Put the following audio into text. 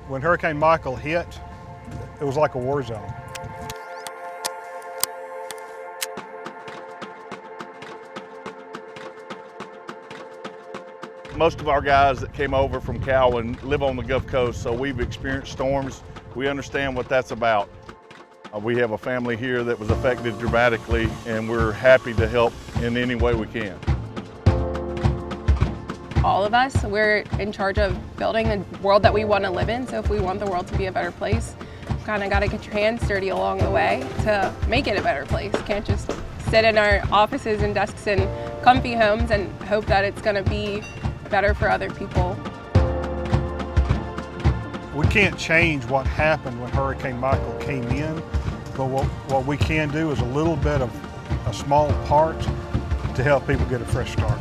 When Hurricane Michael hit, it was like a war zone. Most of our guys that came over from Cowan live on the Gulf Coast, so we've experienced storms. We understand what that's about. We have a family here that was affected dramatically, and we're happy to help in any way we can. All of us, we're in charge of building the world that we want to live in. So if we want the world to be a better place, kind of got to get your hands dirty along the way to make it a better place. Can't just sit in our offices and desks in comfy homes and hope that it's going to be better for other people. We can't change what happened when Hurricane Michael came in, but what we can do is a little bit of a small part to help people get a fresh start.